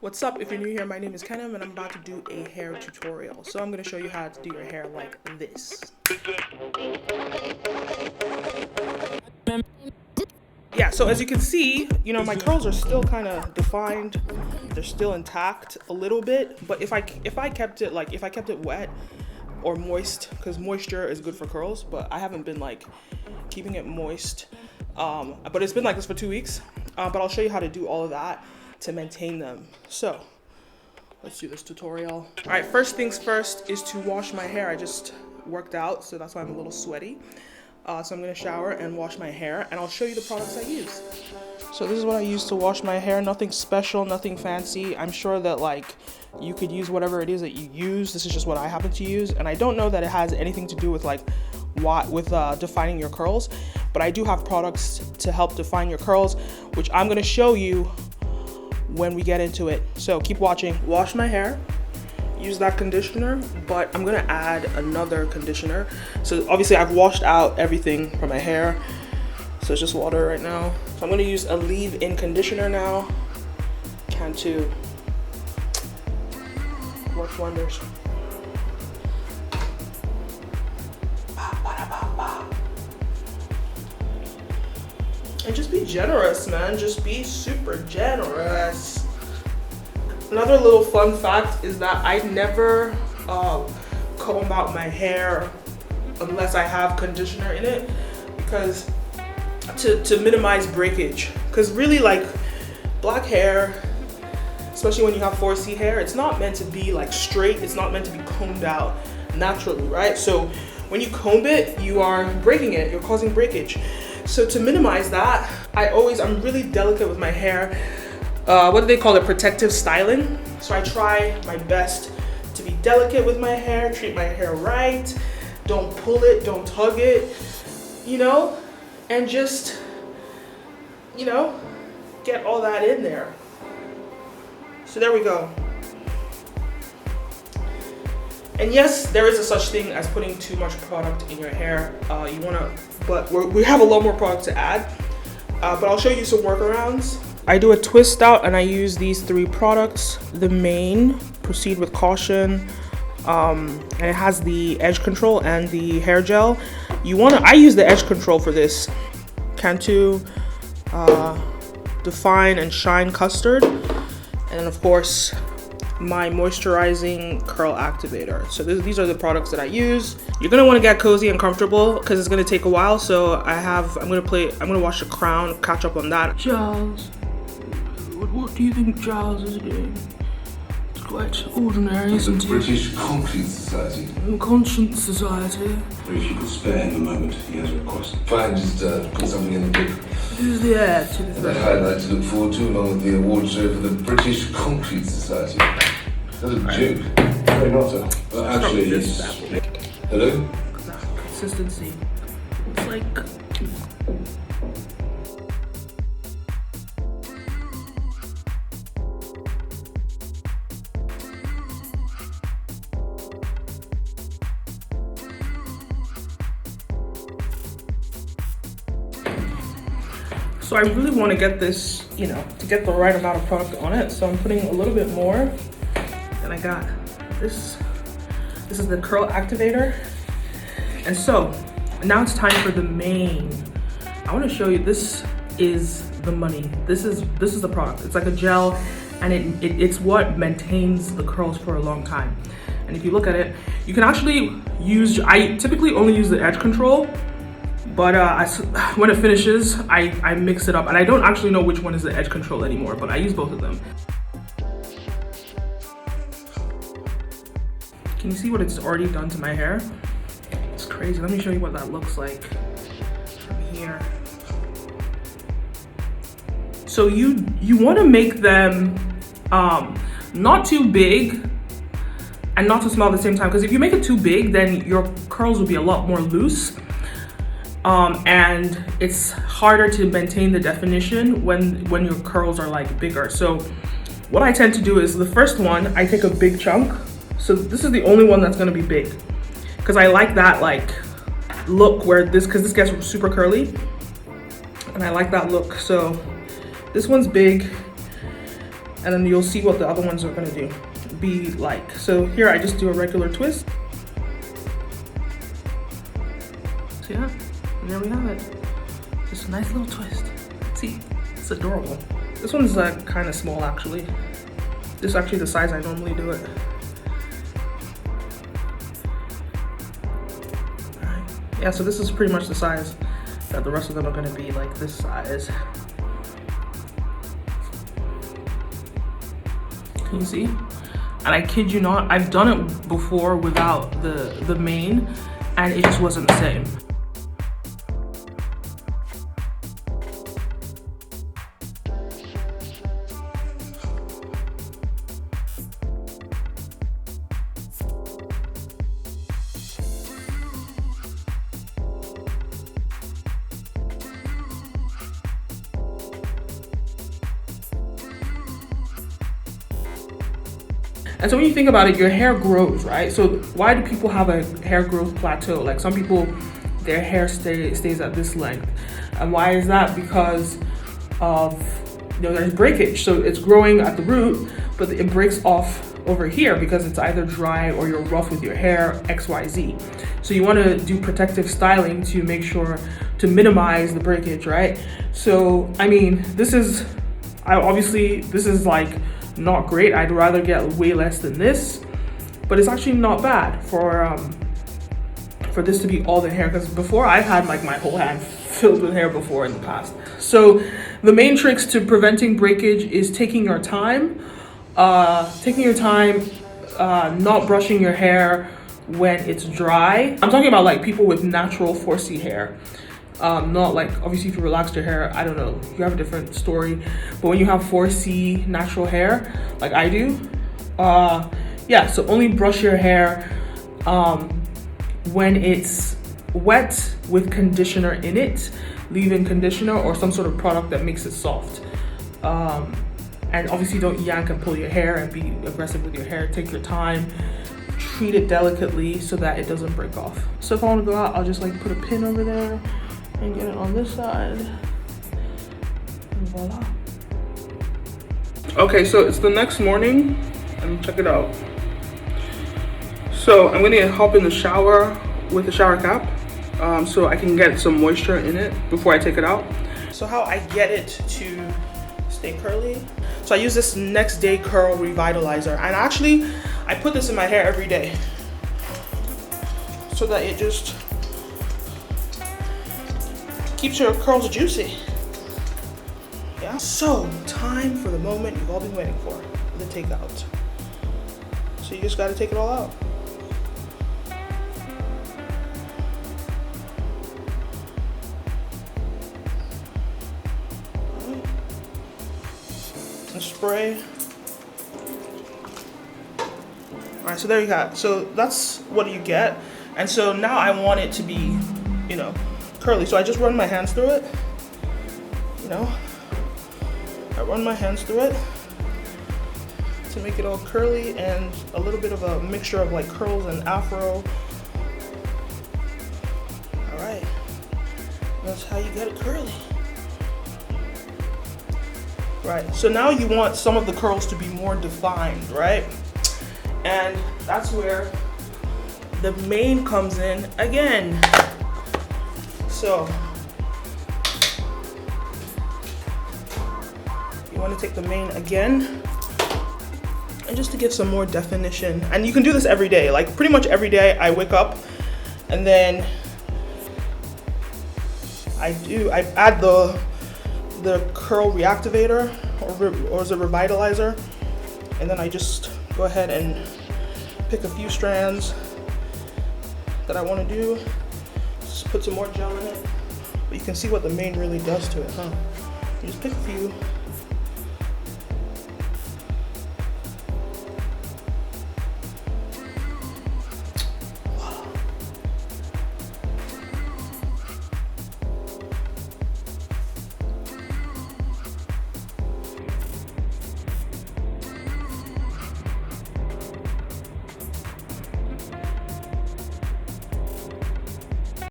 What's up? If you're new here, my name is Cantu and I'm about to do a hair tutorial. So I'm going to show you how to do your hair like this. Yeah, so as you can see, my curls are still kind of defined. They're still intact a little bit, but if I kept it wet or moist, because moisture is good for curls, but I haven't been keeping it moist. But it's been like this for 2 weeks. But I'll show you how to do all of that to maintain them. So let's do this tutorial. All right, first things first is to wash my hair. I just worked out, so that's why I'm a little sweaty. So I'm gonna shower and wash my hair, and I'll show you the products I use. So this is what I use to wash my hair. Nothing special, nothing fancy. I'm sure that you could use whatever it is that you use. This is just what I happen to use, and I don't know that it has anything to do with defining your curls, but I do have products to help define your curls, which I'm gonna show you when we get into it. So keep watching. Wash my hair, use that conditioner, but I'm gonna add another conditioner. So obviously I've washed out everything from my hair, so it's just water right now. So I'm gonna use a leave-in conditioner now. Cantu. Works wonders. And just be generous, man. Just be super generous. Another little fun fact is that I never comb out my hair unless I have conditioner in it, because to minimize breakage. Because really, black hair, especially when you have 4C hair, it's not meant to be straight. It's not meant to be combed out naturally, right? So when you comb it, you are breaking it. You're causing breakage. So to minimize that, I'm really delicate with my hair. What do they call it? Protective styling. So I try my best to be delicate with my hair, treat my hair right, don't pull it, don't tug it, and just, get all that in there. So there we go. And yes, there is a such thing as putting too much product in your hair. But we have a lot more product to add. But I'll show you some workarounds. I do a twist out and I use these 3 products. The main, proceed with caution. And it has the edge control and the hair gel. I use the edge control for this. Cantu Define and Shine Custard. And of course, my moisturizing curl activator. So these are the products that I use. You're gonna want to get cozy and comfortable because it's gonna take a while. So I'm gonna wash the crown, catch up on that. Giles, what do you think Giles is doing? It's quite ordinary, isn't it? British Concrete Society. Conscience Society. If you could spare him a moment, he has a request. Fine, just put something in the book. Who's the heir to the That highlight to look forward to, along with the award show for the British Concrete Society. That's a joke. Very not so. But actually, it's... Hello? Consistency. It's like... So I really want to get this, to get the right amount of product on it. So I'm putting a little bit more. And I got this. This is the curl activator. And so now it's time for the main. I want to show you, this is the money. This is the product. It's like a gel, and it's what maintains the curls for a long time. And if you look at it, you can actually use, I typically only use the edge control, but when it finishes, I mix it up. And I don't actually know which one is the edge control anymore, but I use both of them. Can you see what it's already done to my hair? It's crazy. Let me show you what that looks like from here. So you want to make them not too big and not too small at the same time, because if you make it too big, then your curls will be a lot more loose. And it's harder to maintain the definition when your curls are bigger. So what I tend to do is the first one, I take a big chunk. So this is the only one that's gonna be big, because I like that look because this gets super curly, and I like that look. So this one's big. and then you'll see what the other ones are gonna be like. So here I just do a regular twist. So yeah, and there we have it. Just a nice little twist. See, it's adorable. This one's kind of small actually. This is actually the size I normally do it. Alright. Yeah, so this is pretty much the size that the rest of them are gonna be, like this size. Can you see? And I kid you not, I've done it before without the mane, and it just wasn't the same. And so when you think about it, your hair grows, right? So why do people have a hair growth plateau? Like some people, their hair stays at this length. And why is that? Because of, there's breakage. So it's growing at the root, but it breaks off over here because it's either dry or you're rough with your hair, XYZ. So you want to do protective styling to make sure to minimize the breakage, right? So, I mean, this is like, not great. I'd rather get way less than this, but it's actually not bad for this to be all the hair, because before I've had like my whole hand filled with hair before in the past. So the main tricks to preventing breakage is taking your time, not brushing your hair when it's dry. I'm talking about like people with natural 4C hair. Not like, obviously if you relaxed your hair, I don't know, you have a different story. But when you have 4C natural hair, like I do, yeah, so only brush your hair when it's wet with conditioner in it, leave-in conditioner or some sort of product that makes it soft. And obviously don't yank and pull your hair and be aggressive with your hair. Take your time, treat it delicately so that it doesn't break off. So if I want to go out, I'll just like put a pin over there and get it on this side, and voila. Okay, so it's the next morning, and check it out. So I'm gonna hop in the shower with the shower cap, so I can get some moisture in it before I take it out. So how I get it to stay curly? So I use this Next Day Curl Revitalizer, and actually, I put this in my hair every day, so that it just keeps your curls juicy. Yeah. So, time for the moment you've all been waiting for, the takeout. So you just gotta take it all out. And spray. Alright, so there you got it. So that's what you get. And so now I want it to be, curly. So I just run my hands through it. I run my hands through it to make it all curly and a little bit of a mixture of like curls and afro. All right, that's how you get it curly. Right, so now you want some of the curls to be more defined, right? And that's where the mane comes in again. So you want to take the mane again, and just to give some more definition. And you can do this every day, like pretty much every day I wake up, and then I add the curl reactivator or is it revitalizer, and then I just go ahead and pick a few strands that I want to do. Just put some more gel in it, but you can see what the mane really does to it, huh? You just pick a few.